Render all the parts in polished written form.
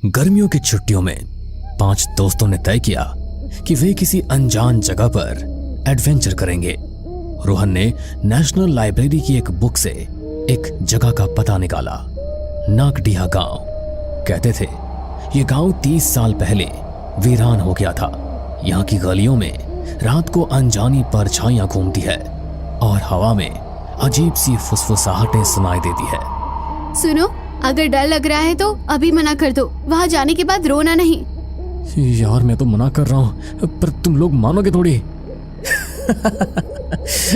गर्मियों की छुट्टियों में 5 दोस्तों ने तय किया कि वे किसी अनजान जगह पर एडवेंचर करेंगे। रोहन ने नेशनल लाइब्रेरी की एक बुक से एक जगह का पता निकाला, नाकडिहा गांव। कहते थे ये गांव 30 साल पहले वीरान हो गया था। यहाँ की गलियों में रात को अनजानी परछाइयां घूमती है और हवा में अजीब सी फुसफुसाहटें सुनाई देती है। सुनो, अगर डर लग रहा है तो अभी मना कर दो, वहाँ जाने के बाद रोना नहीं। यार मैं तो मना कर रहा हूँ, पर तुम लोग मानोगे थोड़ी।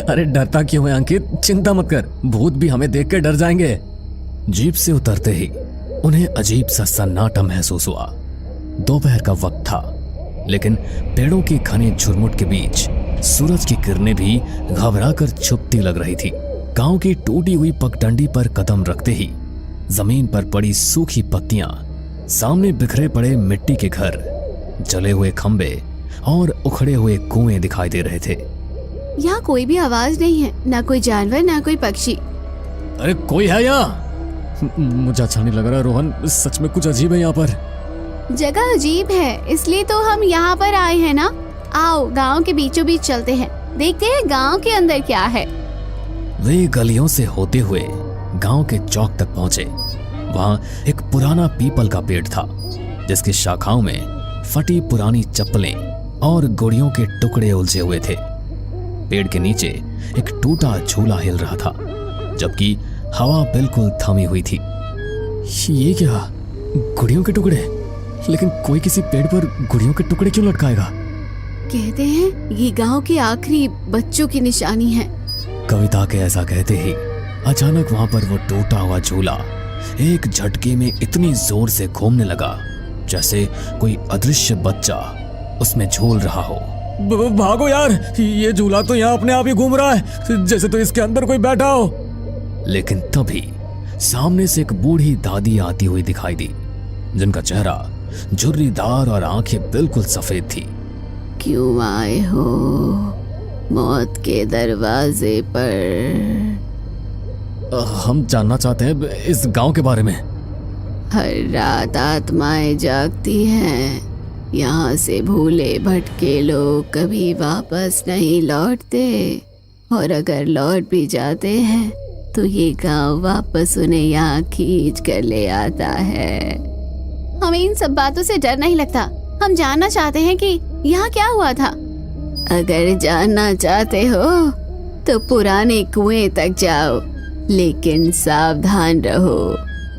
अरे डरता क्यों है अंकित, चिंता मत कर, भूत भी हमें देख कर डर जाएंगे। जीप से उतरते ही उन्हें अजीब सा सन्नाटा महसूस हुआ। दोपहर का वक्त था, लेकिन पेड़ों के घने झुरमुट के बीच सूरज की किरणें भी घबराकर छुपती लग रही थी। गांव की टूटी हुई पगडंडी पर कदम रखते ही जमीन पर पड़ी सूखी पत्तियां, सामने बिखरे पड़े मिट्टी के घर, जले हुए खंबे और उखड़े हुए कुएं दिखाई दे रहे थे। यहाँ कोई भी आवाज नहीं है, ना कोई जानवर ना कोई पक्षी। अरे कोई है यहाँ? मुझे अच्छा नहीं लग रहा रोहन, सच में कुछ अजीब है यहाँ पर। जगह अजीब है, इसलिए तो हम यहाँ पर आए हैं ना। आओ गांव के बीचों बीच चलते हैं, देखते हैं गांव के अंदर क्या है। वे गलियों से होते हुए गांव के चौक तक पहुंचे। वहां एक पुराना पीपल का पेड़ था, जिसकी शाखाओं में फटी पुरानी चप्पलें और गुड़ियों के टुकड़े उलझे हुए थे। पेड़ के नीचे एक टूटा झूला हिल रहा था, जबकि हवा बिल्कुल थमी हुई थी। ये क्या, गुड़ियों के टुकड़े? लेकिन कोई किसी पेड़ पर गुड़ियों के टुकड़े क्यों लटकाएगा? कहते हैं ये गांव के आखिरी बच्चों की निशानी है। कविता के ऐसा कहते ही अचानक वहां पर वो टूटा हुआ झूला एक झटके में इतनी जोर से घूमने लगा जैसे कोई अदृश्य बच्चा उसमें झूल रहा हो। भागो यार, ये झूला तो यहाँ अपने आप ही घूम रहा है, जैसे तो इसके अंदर कोई बैठा हो। लेकिन तभी सामने से एक बूढ़ी दादी आती हुई दिखाई दी, जिनका चेहरा झुर्रीदार और आंखें बिल्कुल सफेद थी। क्यों आए हो मौत के दरवाजे पर? हम जानना चाहते हैं इस गांव के बारे में। हर रात आत्माएं जागती हैं। यहाँ से भूले भटके लोग कभी वापस नहीं लौटते, और अगर लौट भी जाते हैं तो ये गांव वापस उन्हें यहाँ खींच कर ले आता है। हमें इन सब बातों से डर नहीं लगता, हम जानना चाहते हैं कि यहाँ क्या हुआ था। अगर जानना चाहते हो तो पुराने कुएं तक जाओ, लेकिन सावधान रहो,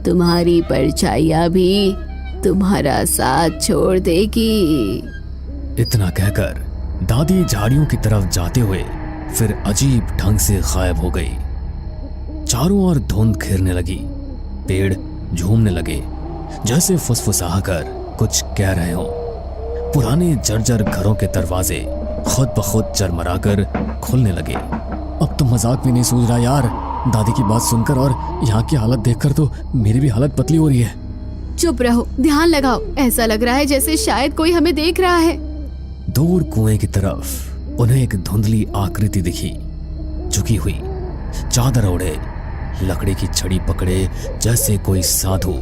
तुम्हारी परछाइयां भी तुम्हारा साथ छोड़ देगी। इतना कहकर दादी झाड़ियों की तरफ जाते हुए फिर अजीब ढंग से गायब हो गई। चारों ओर धुंध घेरने लगी, पेड़ झूमने लगे जैसे फुसफुसा कर कुछ कह रहे हो। पुराने जर्जर घरों के दरवाजे खुद ब खुद चरमराकर खुलने लगे। अब तो मजाक भी नहीं सूझ रहा यार, दादी की बात सुनकर और यहाँ की हालत देखकर तो मेरी भी हालत पतली हो रही है। चुप रहो, ध्यान लगाओ, ऐसा लग रहा है जैसे शायद कोई हमें देख रहा है। दूर कुएं की तरफ उन्हें एक धुंधली आकृति दिखी, झुकी हुई, चादर ओढ़े, लकड़ी की छड़ी पकड़े जैसे कोई साधु।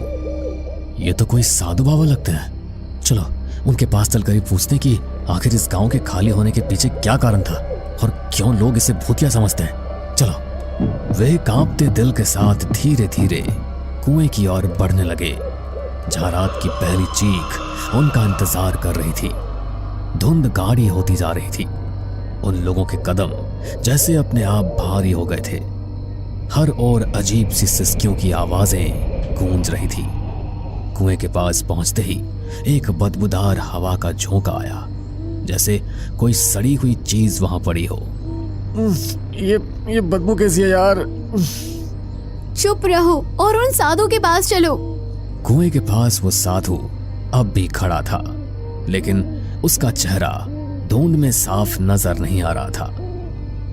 ये तो कोई साधु बाबा लगते हैं। चलो उनके पास चलकर पूछते कि आखिर इस गांव के खाली होने के पीछे क्या कारण था और क्यों लोग इसे भूतिया समझते हैं। चलो। वे कांपते दिल के साथ धीरे धीरे कुएं की ओर बढ़ने लगे, जहां रात की पहली चीख उनका इंतजार कर रही थी। धुंध गाढ़ी होती जा रही थी, उन लोगों के कदम जैसे अपने आप भारी हो गए थे। हर ओर अजीब सी सिसकियों की आवाजें गूंज रही थी। कुएं के पास पहुंचते ही एक बदबूदार हवा का झोंका आया, जैसे कोई सड़ी हुई चीज वहां पड़ी हो। ये बदबू कैसी है यार? चुप रहो और उन साधु के पास चलो। कुएं के पास वो साधु अब भी खड़ा था, लेकिन उसका चेहरा धुंध में साफ नजर नहीं आ रहा था।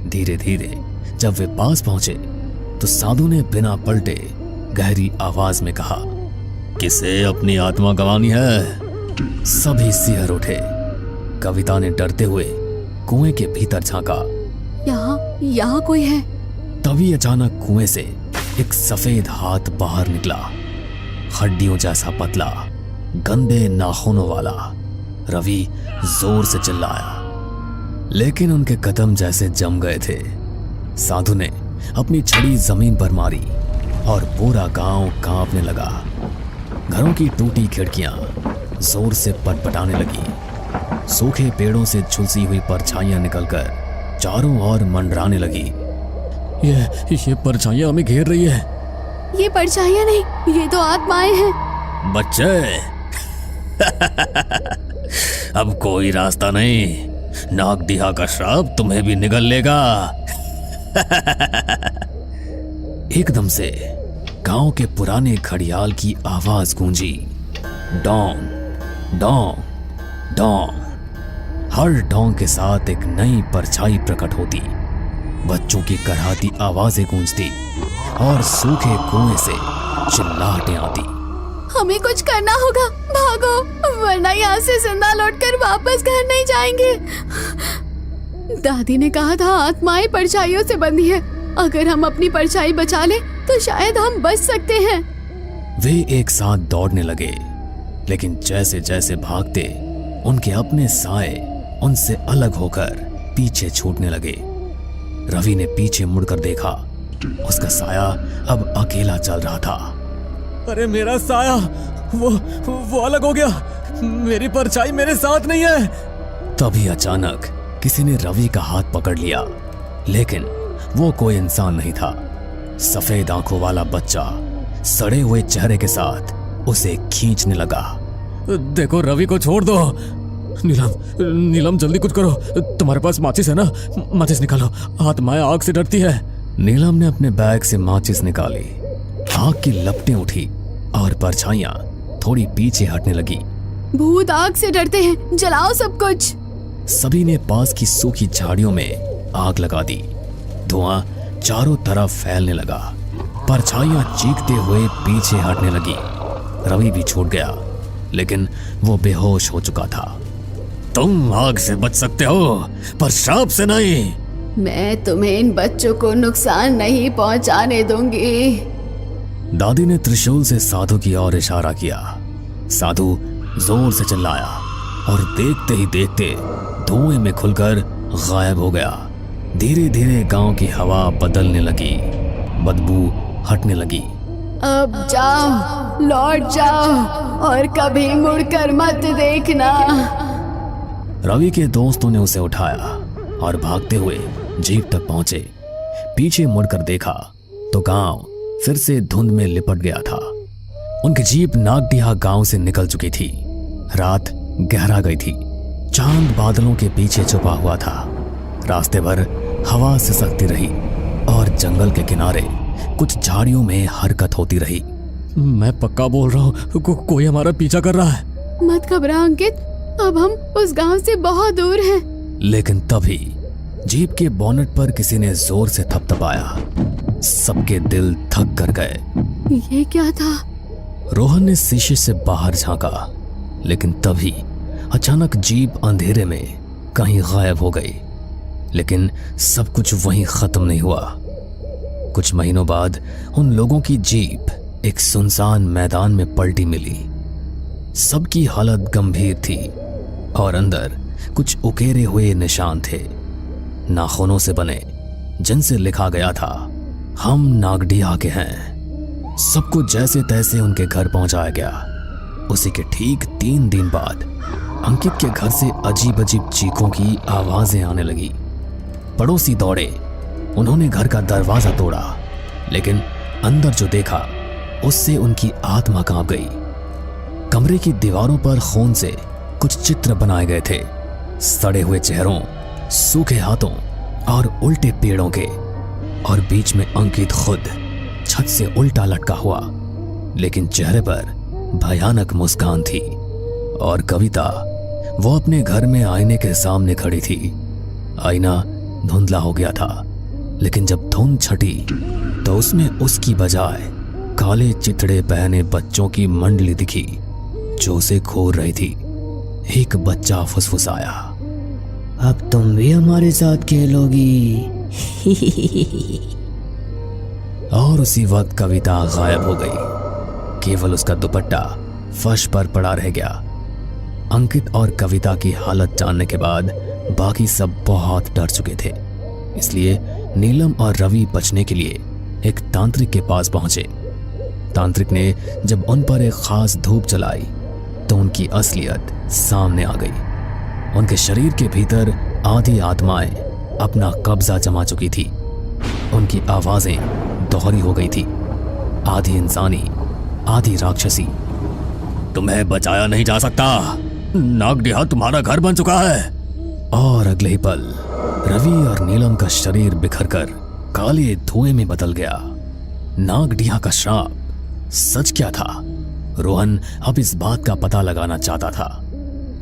धीरे धीरे जब वे पास पहुंचे तो साधु ने बिना पलटे गहरी आवाज में कहा, किसे अपनी आत्मा गंवानी है? सभी सिहर उठे। कविता ने डरते हुए कुएं के भीतर झांका यहाँ कोई है। तभी अचानक कुएं से एक सफेद हाथ बाहर निकला, हड्डियों जैसा पतला, गंदे नाखूनों वाला। रवि जोर से चिल्लाया, लेकिन उनके कदम जैसे जम गए थे। साधु ने अपनी छड़ी जमीन पर मारी और पूरा गांव कांपने लगा। घरों की टूटी खिड़कियां जोर से पटपटाने लगी। सूखे पेड़ों से झुलसी हुई परछाइयां निकलकर चारों ओर मंडराने लगी। ये परछाइयां हमें घेर रही है। ये परछाइयां नहीं, ये तो आत्माएं हैं। बच्चे अब कोई रास्ता नहीं, नागदिहा का श्राप तुम्हें भी निगल लेगा। एकदम से गांव के पुराने घड़ियाल की आवाज गूंजी, डोंग डोंग डोंग। हर डोंग के साथ एक नई परछाई प्रकट होती, बच्चों की कराहती आवाजें गूंजती और सूखे कुएं से चिल्लाहटें आती। हमें कुछ करना होगा, भागो, वरना यहाँ से जिंदा लौटकर वापस घर नहीं जाएंगे। दादी ने कहा था आत्माएं परछाइयों से बंधी है, अगर हम अपनी परछाई बचा ले तो शायद हम बच सकते हैं। वे एक साथ दौड़ने लगे, लेकिन जैसे जैसे भागते उनके अपने साए उनसे अलग होकर पीछे छूटने लगे। रवि ने पीछे मुड़कर देखा, उसका साया अब अकेला चल रहा था। अरे मेरा साया, वो अलग हो गया, मेरी परछाई मेरे साथ नहीं है। तभी अचानक किसी ने रवि का हाथ पकड़ लिया, लेकिन वो कोई इंसान नहीं था। सफेद आंखों वाला बच्चा सड़े हुए चेहरे के साथ उसे खींचने लगा। देखो, रवि को छोड़ दो। नीलम जल्दी कुछ करो, तुम्हारे पास माचिस है ना? माचिस निकालो, आत्माएं आग से डरती है। नीलम ने अपने बैग से माचिस निकाली, आग की लपटें उठी और परछाइयां थोड़ी पीछे हटने लगी। भूत आग से डरते हैं, जलाओ सब कुछ। सभी ने पास की सूखी झाड़ियों में आग लगा दी। धुआं चारों तरफ फैलने लगा, परछाइयां चीखते हुए पीछे हटने लगी। रवि भी छूट गया, लेकिन वो बेहोश हो चुका था। तुम आग से बच सकते हो, पर श्राप से नहीं। मैं तुम्हें इन बच्चों को नुकसान नहीं पहुंचाने दूंगी। दादी ने त्रिशूल से साधु की ओर इशारा किया। साधु जोर से चिल्लाया और देखते ही देखते धुएं में खुलकर गायब हो गया। धीरे धीरे गांव की हवा बदलने लगी, बदबू हटने लगी। अब जाओ, लौट जाओ और कभी मुड़कर मत देखना। रवि के दोस्तों ने उसे उठाया और भागते हुए जीप तक पहुंचे। पीछे मुड़कर देखा तो गांव फिर से धुंध में लिपट गया था। उनकी जीप नागदिहा गांव से निकल चुकी थी। रात गहरा गई थी, चांद बादलों के पीछे छुपा हुआ था। रास्ते भर हवा सिसकती रही और जंगल के किनारे कुछ झाड़ियों में हरकत होती रही। मैं पक्का बोल रहा हूँ, कोई हमारा पीछा कर रहा है। मत घबरा अंकित, अब हम उस गांव से बहुत दूर हैं। लेकिन तभी जीप के बोनेट पर किसी ने जोर से थपथपाया। सबके दिल थक कर गए। ये क्या था? रोहन ने शीशे से बाहर झांका, लेकिन तभी अचानक जीप अंधेरे में कहीं गायब हो गई। लेकिन सब कुछ वहीं खत्म नहीं हुआ। कुछ महीनों बाद उन लोगों की जीप एक सुनसान मैदान में पलटी मिली। सबकी हालत गंभीर थी और अंदर कुछ उकेरे हुए निशान थे, नाखूनों से बने, जिनसे लिखा गया था, हम नागदिहा के हैं। सबको जैसे तैसे उनके घर पहुंचाया गया। उसी के ठीक 3 दिन बाद अंकित के घर से अजीब अजीब चीखों की आवाजें आने लगी। पड़ोसी दौड़े, उन्होंने घर का दरवाजा तोड़ा, लेकिन अंदर जो देखा उससे उनकी आत्मा कांप गई। कमरे की दीवारों पर खून से कुछ चित्र बनाए गए थे, सड़े हुए चेहरों, सूखे हाथों और उल्टे पेड़ों के, और बीच में अंकित खुद छत से उल्टा लटका हुआ, लेकिन चेहरे पर भयानक मुस्कान थी। और कविता, वो अपने घर में आईने के सामने खड़ी थी। आईना धुंधला हो गया था, लेकिन जब धुंध छटी तो उसमें उसकी बजाय काले चितड़े पहने बच्चों की मंडली दिखी जो उसे घूर रही थी। एक बच्चा फुसफुसाया, अब तुम भी हमारे साथ खेलोगी। और उसी वक्त कविता गायब हो गई। केवल उसका दुपट्टा फर्श पर पड़ा रह गया। अंकित और कविता की हालत जानने के बाद बाकी सब बहुत डर चुके थे। इसलिए नीलम और रवि बचने के लिए एक तांत्रिक के पास पहुंचे। तांत्रिक ने जब उन पर एक खास धूप जलाई तो उनकी असलियत सामने आ गई। उनके शरीर के भीतर आधी आत्माएं अपना कब्जा जमा चुकी थी। उनकी आवाजें दोहरी हो गई थी, आधी इंसानी आधी राक्षसी। तुम्हें बचाया नहीं जा सकता, नागडिहा तुम्हारा घर बन चुका है। और अगले ही पल रवि और नीलम का शरीर बिखरकर काले धुएं में बदल गया। नागडिहा का श्राप सच क्या था? रोहन अब इस बात का पता लगाना चाहता था,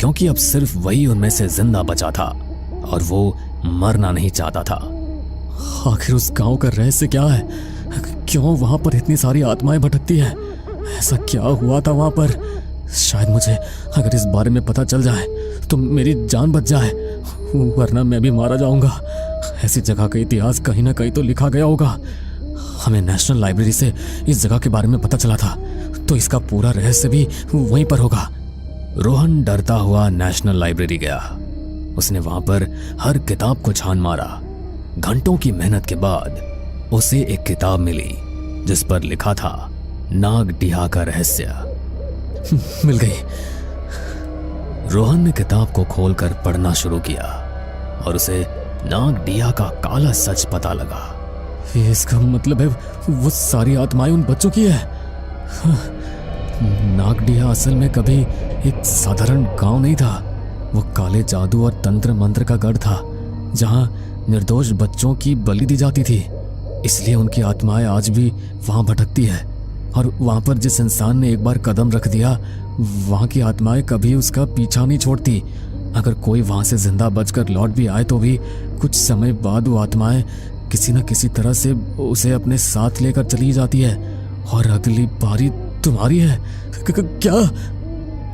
क्योंकि अब सिर्फ वही उनमें से जिंदा बचा था और वो मरना नहीं चाहता था। आखिर उस गांव का रहस्य क्या है? क्यों वहां पर इतनी सारी आत्माएं भटकती हैं? ऐसा क्या हुआ था वहां पर? शायद मुझे अगर इस बारे में पता चल जाए तो मेरी जान बच जाए, वरना मैं भी मारा जाऊंगा। ऐसी जगह का इतिहास कहीं ना कहीं तो लिखा गया होगा। हमें नेशनल लाइब्रेरी से इस जगह के बारे में पता चला था, तो इसका पूरा रहस्य भी वहीं पर होगा। रोहन डरता हुआ नेशनल लाइब्रेरी गया। उसने वहां पर हर किताब को छान मारा। घंटों की मेहनत के बाद उसे एक किताब मिली जिस पर लिखा था नागडिहा का रहस्य। मिल गई। रोहन ने किताब को खोलकर पढ़ना शुरू किया और उसे नागडिहा का काला सच पता लगा। इसका मतलब है वो सारी आत्माएं उन बच्चों की है। नागडिहा असल में कभी एक साधारण गांव नहीं था। वो काले जादू और तंत्र मंत्र का गढ़ था, जहां निर्दोष बच्चों की बलि दी जाती थी। इसलिए उनकी आत्माएं आज भी वहां भटकती है। और वहां पर जिस इंसान ने एक बार कदम रख दिया, वहां की आत्माएं कभी उसका पीछा नहीं छोड़ती। अगर कोई वहां से जिंदा बचकर लौट भी आए तो भी कुछ समय बाद वो आत्माएं किसी न किसी तरह से उसे अपने साथ लेकर चली जाती है। और अगली बारी तुम्हारी है। क्या?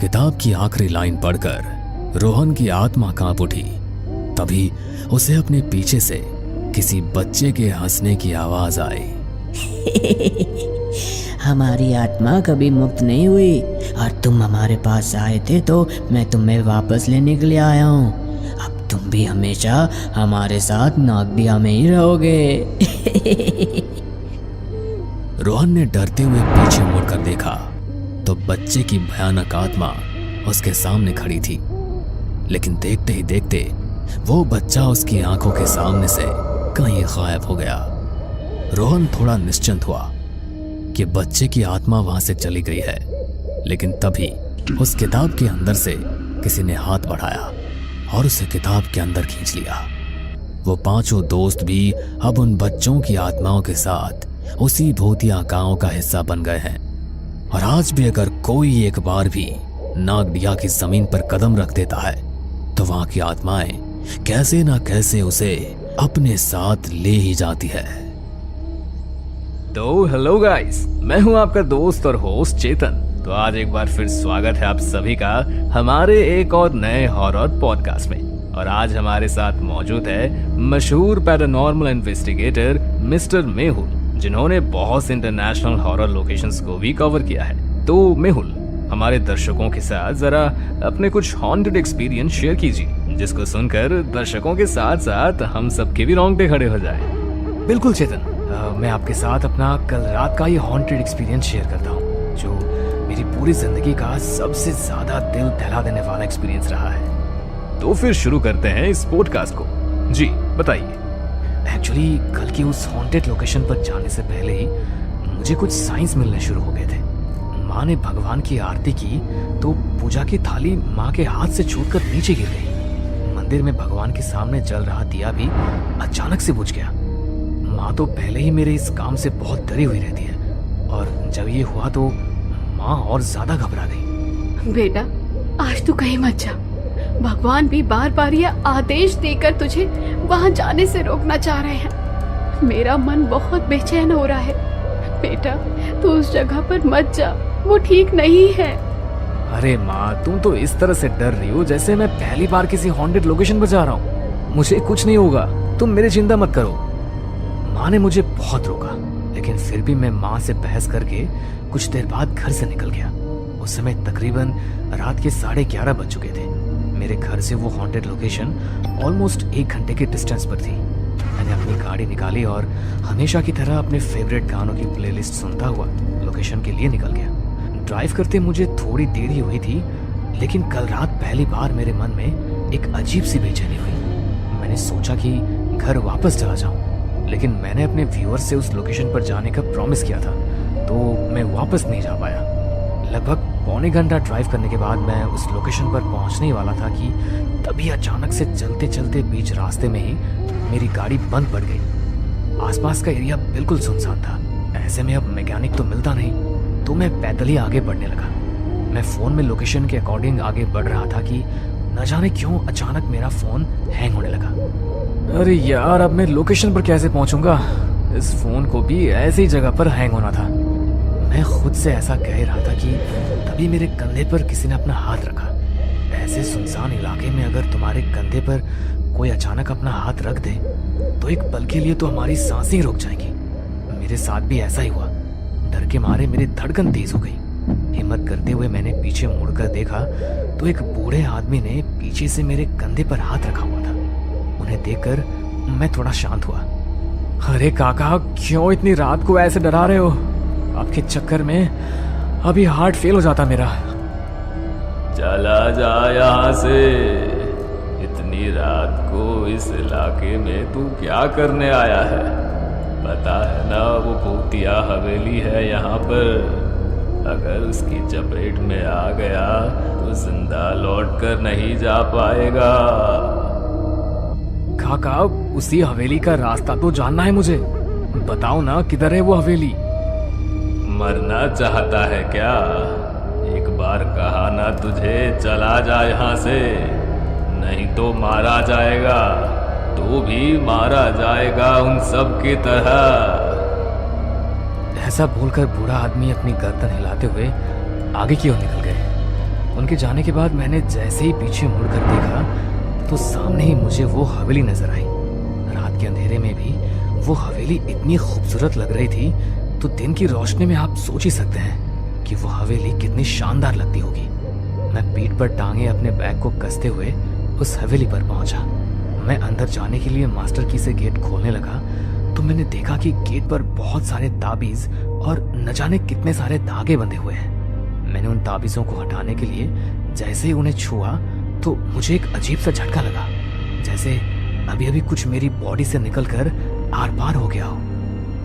किताब की आखिरी लाइन पढ़कर रोहन की आत्मा कांप उठी। तभी उसे अपने पीछे से किसी बच्चे के हंसने की आवाज आई। हमारी आत्मा कभी मुक्त नहीं हुई और तुम हमारे पास आए थे तो मैं तुम्हें वापस लेने के लिए आया हूँ। अब तुम भी हमेशा हमारे साथ नागडिहा में ही रहोगे। रोहन ने डरते हुए पीछे मुड़कर देखा तो बच्चे की भयानक आत्मा उसके सामने खड़ी थी। लेकिन देखते ही देखते वो बच्चा उसकी आंखों के सामने से कहीं गायब हो गया। रोहन थोड़ा निश्चिंत हुआ कि बच्चे की आत्मा वहां से चली गई है। लेकिन तभी उस किताब के अंदर से किसी ने हाथ बढ़ाया और उसे किताब के अंदर खींच लिया। वो पांचों दोस्त भी अब उन बच्चों की आत्माओं के साथ उसी भूतिया गांव का हिस्सा बन गए हैं। और आज भी अगर कोई एक बार भी नागडिहा की जमीन पर कदम रख देता है तो वहां की आत्माएं कैसे ना कैसे उसे अपने साथ ले ही जाती है। तो हेलो गाइस, मैं हूं आपका दोस्त और होस्ट चेतन। तो आज एक बार फिर स्वागत है आप सभी का हमारे एक और नए हॉरर पॉडकास्ट में। और आज हमारे साथ मौजूद है मशहूर पैरानॉर्मल इन्वेस्टिगेटर मिस्टर मेहुल, जिन्होंने बहुत से इंटरनेशनल हॉरर लोकेशंस को भी कवर किया है। तो मेहुल, हमारे दर्शकों के साथ जरा अपने कुछ हॉन्टेड एक्सपीरियंस शेयर कीजिए, जिसको सुनकर दर्शकों के साथ साथ हम सबके भी रोंगटे खड़े हो जाए। बिल्कुल चेतन, मैं आपके साथ अपना कल रात का ये हॉन्टेड एक्सपीरियंस शेयर करता हूँ, जो मेरी पूरी जिंदगी का सबसे ज्यादा दिल दहला देने वाला एक्सपीरियंस रहा है। तो फिर शुरू करते हैं इस पॉडकास्ट को। जी बताइए। एक्चुअली कल की उस हॉन्टेड लोकेशन पर जाने से पहले ही मुझे कुछ साइंस मिलने शुरू हो गए थे। माँ ने भगवान की आरती की तो पूजा की थाली माँ के हाथ से छूटकर नीचे गिर गई। मंदिर में भगवान के सामने जल रहा दिया भी अचानक से बुझ गया। माँ तो पहले ही मेरे इस काम से बहुत डरी हुई रहती है, और जब ये हुआ तो माँ और ज्यादा घबरा गई। बेटा, आज तू कहीं मत जा। भगवान भी बार बार यह आदेश देकर तुझे वहां जाने से रोकना चाह रहे हैं। मेरा मन बहुत बेचैन हो रहा है। बेटा, तू उस जगह पर मत जा, वो ठीक नहीं है। अरे माँ, तुम तो इस तरह से डर रही हो जैसे मैं पहली बार किसी हॉन्टेड लोकेशन पर जा रहा हूँ। मुझे कुछ नहीं होगा, तुम मेरी चिंता मत करो। माँ ने मुझे बहुत रोका, लेकिन फिर भी मैं माँ से बहस करके कुछ देर बाद घर से निकल गया। उस समय तकरीबन रात के 11:30 बज चुके थे। मेरे घर से वो हॉन्टेड लोकेशन ऑलमोस्ट 1 घंटे के डिस्टेंस पर थी। मैंने अपनी गाड़ी निकाली और हमेशा की तरह अपने फेवरेट गानों की प्लेलिस्ट सुनता हुआ लोकेशन के लिए निकल गया। ड्राइव करते मुझे थोड़ी देरी हुई थी, लेकिन कल रात पहली बार मेरे मन में एक अजीब सी बेचैनी हुई। मैंने सोचा कि घर वापस चला जाऊं, लेकिन मैंने अपने व्यूअर से उस लोकेशन पर जाने का प्रॉमिस किया था, तो मैं वापस नहीं जा पाया। लगभग पौने घंटा ड्राइव करने के बाद मैं उस लोकेशन पर पहुंचने ही वाला था कि तभी अचानक से चलते चलते बीच रास्ते में ही मेरी गाड़ी बंद पड़ गई। आसपास का एरिया बिल्कुल सुनसान था। ऐसे में अब मैकेनिक तो मिलता नहीं, तो मैं पैदल ही आगे बढ़ने लगा। मैं फोन में लोकेशन के अकॉर्डिंग आगे बढ़ रहा था कि न जाने क्यों अचानक मेरा फोन हैंग होने लगा। अरे यार, अब मैं लोकेशन पर कैसे पहुंचूंगा? इस फोन को भी ऐसी ही जगह पर हैंग होना था। मैं खुद से ऐसा कह रहा था कि तभी मेरे कंधे पर किसी ने अपना हाथ रखा। ऐसे सुनसान इलाके में अगर तुम्हारे कंधे पर कोई अचानक अपना हाथ रख दे तो एक पल के लिए तो हमारी सांसें रुक जाएंगी। मेरे साथ भी ऐसा ही हुआ। डर के मारे मेरी धड़कन तेज हो गई। हिम्मत करते हुए मैंने पीछे मुड़कर देखा तो एक बूढ़े आदमी ने पीछे से मेरे कंधे पर हाथ रखा हुआ था। उन्हें देखकर मैं थोड़ा शांत हुआ। अरे काका, क्यों इतनी रात को ऐसे डरा रहे हो? आपके चक्कर में अभी हार्ट फेल हो जाता मेरा। चला जा यहाँ से। इतनी रात को इस इलाके में तू क्या करने आया है? पता है ना वो भूतिया हवेली है यहाँ पर। अगर उसकी चपेट में आ गया तो जिंदा लौट कर नहीं जा पाएगा। काका, उसी हवेली का रास्ता तो जानना है मुझे। बताओ ना, किधर है वो हवेली? मरना चाहता है क्या? एक बार कहा ना तुझे, चला जा यहाँ से, नहीं तो मारा जाएगा। तू भी मारा जाएगा उन सब की तरह। ऐसा बोलकर बूढ़ा आदमी अपनी गर्दन हिलाते हुए आगे की ओर निकल गए। उनके जाने के बाद मैंने जैसे ही पीछे मुड़कर देखा तो सामने ही मुझे वो हवेली नजर आई। रात के अंधेरे में भी वो हवेली इतनी खूबसूरत लग रही थी, तो दिन की रोशनी में आप सोच ही सकते हैं कि वो हवेली कितनी शानदार लगती होगी। मैं पीठ पर टांगे अपने बैग को कसते हुए उस हवेली पर पहुंचा। मैं अंदर जाने के लिए मास्टर की से गेट खोलने लगा तो मैंने देखा कि गेट पर बहुत सारे ताबीज और न जाने कितने सारे धागे बंधे हुए हैं। मैंने उन ताबीजों को हटाने के लिए जैसे ही उन्हें छुआ तो मुझे एक अजीब सा झटका लगा, जैसे अभी अभी कुछ मेरी बॉडी से निकलकर आर पार हो गया हो।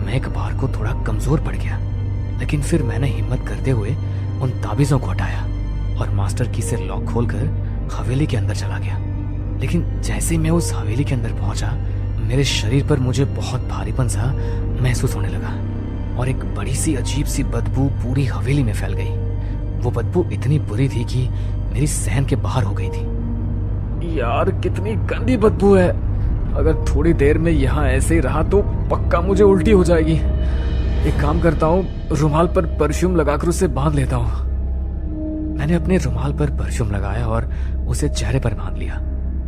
मैं एक बार को थोड़ा कमजोर पड़ गया, लेकिन फिर मैंने हिम्मत करते हुए उन ताबीजों को हटाया और मास्टर की से लॉक खोलकर हवेली के अंदर चला गया। लेकिन जैसे ही मैं उस हवेली के अंदर पहुंचा, मेरे शरीर पर मुझे बहुत भारीपन सा महसूस होने लगा और एक बड़ी सी अजीब सी बदबू पूरी हवेली में फैल गई। वो बदबू इतनी बुरी थी कि मेरी सहन के बाहर हो गई थी। यार, कितनी गंदी बदबू है। अगर थोड़ी देर में यहाँ ऐसे ही रहा तो पक्का मुझे उल्टी हो जाएगी। एक काम करता हूँ, रुमाल पर परफ्यूम लगाकर उसे बांध लेता हूँ। मैंने अपने रुमाल पर परफ्यूम लगाया और उसे चेहरे पर बांध लिया।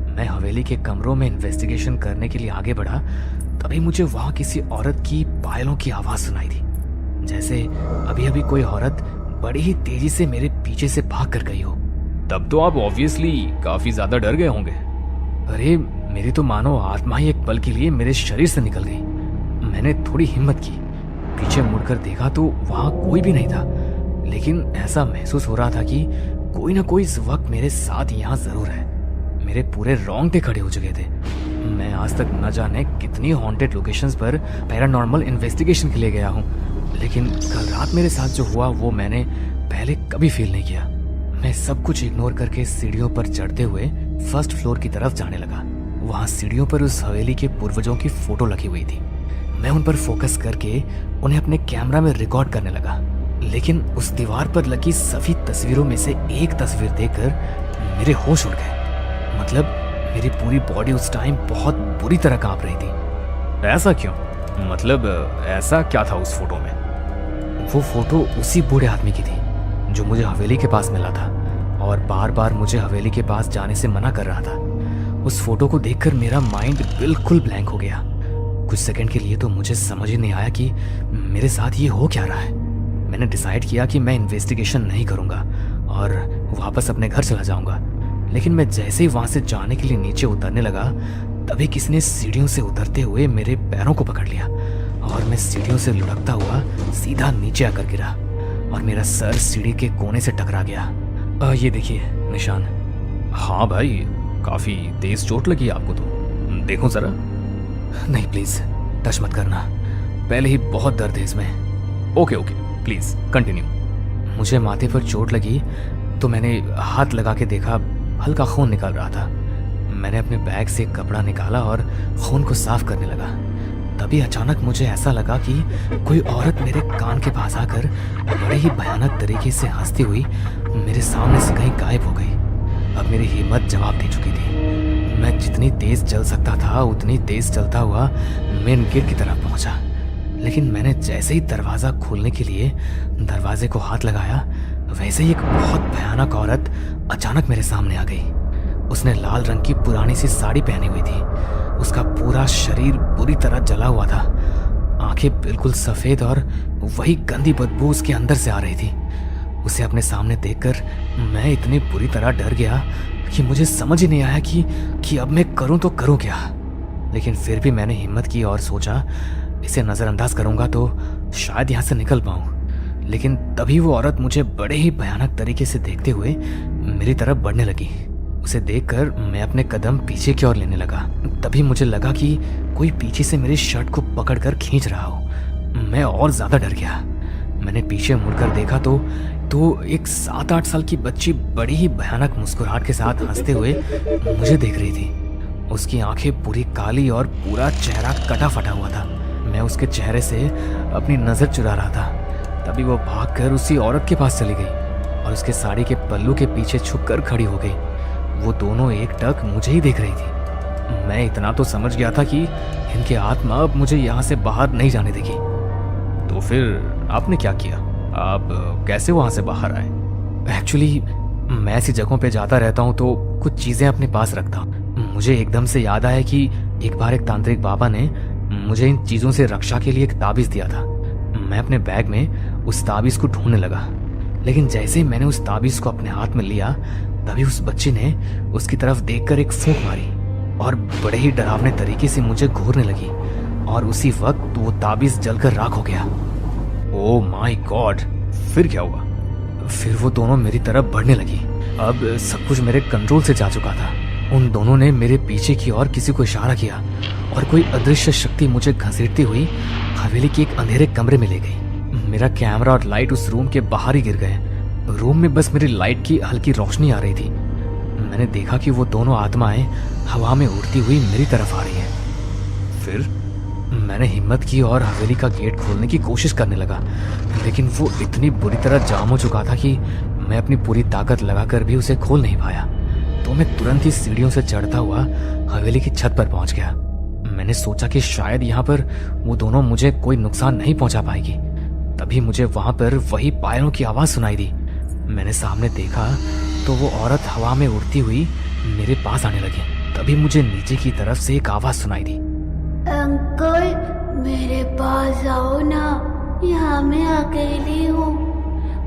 मैं हवेली के कमरों में इन्वेस्टिगेशन करने के लिए आगे बढ़ा, तभी मुझे वहां किसी औरत की पायलों की आवाज सुनाई दी, जैसे अभी अभी कोई औरत बड़ी ही तेजी से मेरे पीछे से भाग कर गई हो। तब तो आप ऑब्वियसली काफी ज्यादा डर गए होंगे। अरे, मेरी तो मानो आत्मा ही एक पल के लिए मेरे शरीर से निकल गई। मैंने थोड़ी हिम्मत की, पीछे मुड़कर देखा तो वहां कोई भी नहीं था, लेकिन ऐसा महसूस हो रहा था कि कोई ना कोई इस वक्त मेरे साथ यहाँ जरूर है। मेरे पूरे रोंगटे खड़े हो चुके थे। मैं आज तक न जाने कितनी हॉन्टेड लोकेशंस पर पैरानॉर्मल इन्वेस्टिगेशन के लिए गया हूँ, लेकिन कल रात मेरे साथ जो हुआ वो मैंने पहले कभी फील नहीं किया। मैं सब कुछ इग्नोर करके सीढ़ियों पर चढ़ते हुए फर्स्ट फ्लोर की तरफ जाने लगा। वहाँ सीढ़ियों पर उस हवेली के पूर्वजों की फोटो लगी हुई थी। मैं उन पर फोकस करके उन्हें अपने कैमरा में रिकॉर्ड करने लगा, लेकिन उस दीवार पर लगी सभी तस्वीरों में से एक तस्वीर देखकर मेरे होश उड़ गए। मतलब मेरी पूरी बॉडी उस टाइम बहुत बुरी तरह कांप रही थी। ऐसा क्यों? मतलब ऐसा क्या था उस फोटो में? वो फोटो उसी बूढ़े आदमी की थी जो मुझे हवेली के पास मिला था और बार बार मुझे हवेली के पास जाने से मना कर रहा था। उस फोटो को देखकर मेरा माइंड बिल्कुल ब्लैंक हो गया। कुछ सेकंड के लिए तो मुझे समझ ही नहीं आया कि मेरे साथ ये हो क्या रहा है। मैंने डिसाइड किया कि मैं इन्वेस्टिगेशन नहीं करूँगा और वापस अपने घर चला जाऊँगा। लेकिन मैं जैसे ही वहाँ से जाने के लिए नीचे उतरने लगा, तभी किसी ने सीढ़ियों से उतरते हुए मेरे पैरों को पकड़ लिया और मैं सीढ़ियों से लुढ़कता हुआ सीधा नीचे आकर गिरा और मेरा सर सीढ़ी के कोने से टकरा गया। ये देखिए निशान। हाँ भाई, काफी तेज चोट लगी आपको तो, देखो जरा। नहीं प्लीज टच मत करना, पहले ही बहुत दर्द है इसमें। Okay please continue. मुझे माथे पर चोट लगी तो मैंने हाथ लगा के देखा, हल्का खून निकल रहा था। मैंने अपने बैग से कपड़ा निकाला और खून को साफ करने लगा। तभी अचानक मुझे ऐसा लगा कि कोई औरत मेरे कान के पास आकर बड़े ही भयानक तरीके से हंसती हुई मेरे सामने से कहीं गायब हो गई। अब मेरी हिम्मत जवाब दे चुकी थी। मैं जितनी तेज चल सकता था उतनी तेज चलता हुआ मेन गेट की तरफ पहुंचा। लेकिन मैंने जैसे ही दरवाज़ा खोलने के लिए दरवाजे को हाथ लगाया, वैसे ही एक बहुत भयानक औरत अचानक मेरे सामने आ गई। उसने लाल रंग की पुरानी सी साड़ी पहनी हुई थी। उसका पूरा शरीर बुरी तरह जला हुआ था। आंखें बिल्कुल सफ़ेद और वही गंदी बदबू उसके अंदर से आ रही थी। उसे अपने सामने देखकर मैं इतनी बुरी तरह डर गया कि मुझे समझ ही नहीं आया कि अब मैं करूं तो करूं क्या। लेकिन फिर भी मैंने हिम्मत की और सोचा इसे नज़रअंदाज करूंगा तो शायद यहाँ से निकल पाऊं। लेकिन तभी वो औरत मुझे बड़े ही भयानक तरीके से देखते हुए मेरी तरफ बढ़ने लगी। उसे देखकर मैं अपने कदम पीछे की ओर लेने लगा। तभी मुझे लगा कि कोई पीछे से मेरी शर्ट को पकड़कर खींच रहा हो। मैं और ज़्यादा डर गया। मैंने पीछे मुड़कर देखा तो एक 7-8 साल की बच्ची बड़ी ही भयानक मुस्कुराहट के साथ हंसते हुए मुझे देख रही थी। उसकी आंखें पूरी काली और पूरा चेहरा कटा फटा हुआ था। मैं उसके चेहरे से अपनी नज़र चुरा रहा था। तभी वो भागकर उसी औरत के पास चली गई और उसके साड़ी के पल्लू के पीछे छुपकर खड़ी हो गई। वो दोनों एकटक मुझे ही देख रही थी। मैं इतना तो समझ गया था कि इनकी आत्मा अब मुझे यहाँ से बाहर नहीं जाने देगी। तो फिर आपने क्या किया? आप कैसे वहाँ से बाहर आए? एक्चुअली मैं ऐसी जगहों पे जाता रहता हूँ तो कुछ चीज़ें अपने पास रखता हूँ। मुझे एकदम से याद आया कि एक बार एक तांत्रिक बाबा ने मुझे इन चीज़ों से रक्षा के लिए एक ताबीज़ दिया था। मैं अपने बैग में उस ताबीज़ को ढूंढने लगा। लेकिन जैसे ही मैंने उस ताबीज़ को अपने हाथ में लिया, तभी उस बच्ची ने उसकी तरफ देखकर एक फूंक मारी और बड़े ही डरावने तरीके से मुझे घूरने लगी। और उसी वक्त वो ताबीज़ जलकर राख हो गया। Oh my God! फिर क्या हुआ? फिर वो दोनों मेरी तरफ बढ़ने लगी। अब सब कुछ मेरे कंट्रोल से जा चुका था। उन दोनों ने मेरे पीछे की ओर किसी को इशारा किया और कोई अदृश्य शक्ति मुझे घसीटती हुई हवेली के एक अंधेरे कमरे में ले गई। मेरा कैमरा और लाइट उस रूम के बाहर ही गिर गए। रूम में बस मेरी लाइट की हल्की रोशनी आ रही थी। मैंने देखा कि वो दोनों आत्माएं हवा में उड़ती हुई मेरी तरफ आ रही हैं। फिर मैंने हिम्मत की और हवेली का गेट खोलने की कोशिश करने लगा, लेकिन वो इतनी बुरी तरह जाम हो चुका था कि मैं अपनी पूरी ताकत लगाकर भी उसे खोल नहीं पाया। तो मैं तुरंत ही सीढ़ियों से चढ़ता हुआ हवेली की छत पर पहुंच गया। मैंने सोचा कि शायद यहाँ पर वो दोनों मुझे कोई नुकसान नहीं पहुंचा पाएगी। तभी मुझे वहां पर वही पायरों की आवाज सुनाई दी। मैंने सामने देखा तो वो औरत हवा में उड़ती हुई मेरे पास आने लगी। तभी मुझे नीचे की तरफ से एक आवाज सुनाई दी। अंकल मेरे पास आओ ना, यहाँ मैं अकेली हूँ।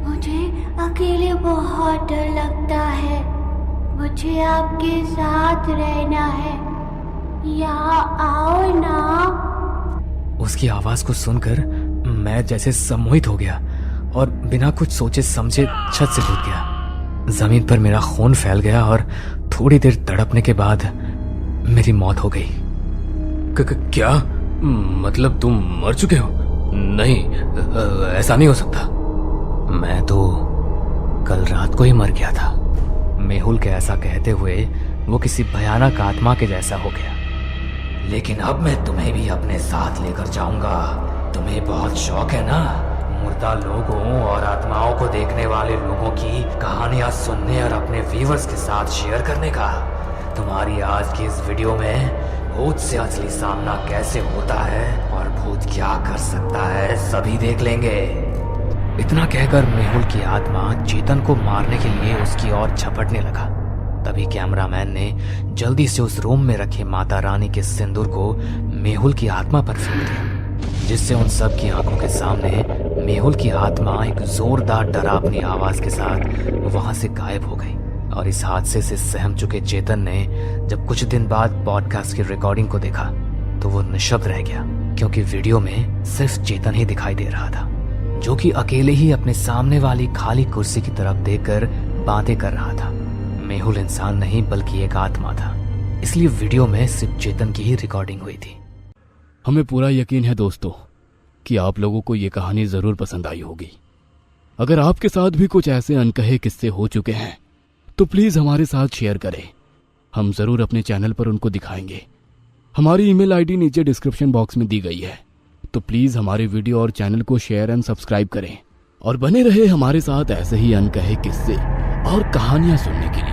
मुझे अकेले बहुत डर लगता है। मुझे आपके साथ रहना है, यहाँ आओ ना। उसकी आवाज को सुनकर मैं जैसे सम्मोहित हो गया और बिना कुछ सोचे समझे छत से कूद गया। जमीन पर मेरा खून फैल गया और थोड़ी देर तड़पने के बाद मेरी मौत हो गई। क्या मतलब तुम मर चुके हो? नहीं, ऐसा नहीं हो सकता। मैं तो कल रात को ही मर गया था। मेहुल के ऐसा कहते हुए वो किसी भयानक आत्मा के जैसा हो गया। लेकिन अब मैं तुम्हें भी अपने साथ लेकर जाऊंगा। तुम्हें बहुत शौक है ना मुर्दा लोगों और आत्माओं को देखने वाले लोगों की कहानियां सुनने और अपने व्यूअर्स के साथ शेयर करने का। तुम्हारी आज की इस वीडियो में भूत से असली सामना कैसे होता है और भूत क्या कर सकता है सभी देख लेंगे। इतना कहकर मेहुल की आत्मा चेतन को मारने के लिए उसकी ओर झपटने लगा। तभी कैमरामैन ने जल्दी से उस रूम में रखे माता रानी के सिंदूर को मेहुल की आत्मा पर फेंक दिया, जिससे उन सब की आंखों के सामने मेहुल की आत्मा एक जोरदार डरावनी आवाज के साथ वहां से गायब हो गई। और इस हादसे से सहम चुके चेतन ने जब कुछ दिन बाद पॉडकास्ट की रिकॉर्डिंग को देखा तो वो निशब्द रह गया, क्योंकि वीडियो में सिर्फ चेतन ही दिखाई दे रहा था, जो कि अकेले ही अपने सामने वाली खाली कुर्सी की तरफ देखकर बातें कर रहा था। मेहुल इंसान नहीं बल्कि एक आत्मा था, इसलिए वीडियो में सिर्फ चेतन की ही रिकॉर्डिंग हुई थी। हमें पूरा यकीन है दोस्तों कि आप लोगों को ये कहानी जरूर पसंद आई होगी। अगर आपके साथ भी कुछ ऐसे अनकहे किस्से हो चुके हैं तो प्लीज हमारे साथ शेयर करें, हम जरूर अपने चैनल पर उनको दिखाएंगे। हमारी ईमेल आईडी नीचे डिस्क्रिप्शन बॉक्स में दी गई है, तो प्लीज हमारे वीडियो और चैनल को शेयर एंड सब्सक्राइब करें और बने रहे हमारे साथ ऐसे ही अनकहे किस्से और कहानियां सुनने के लिए।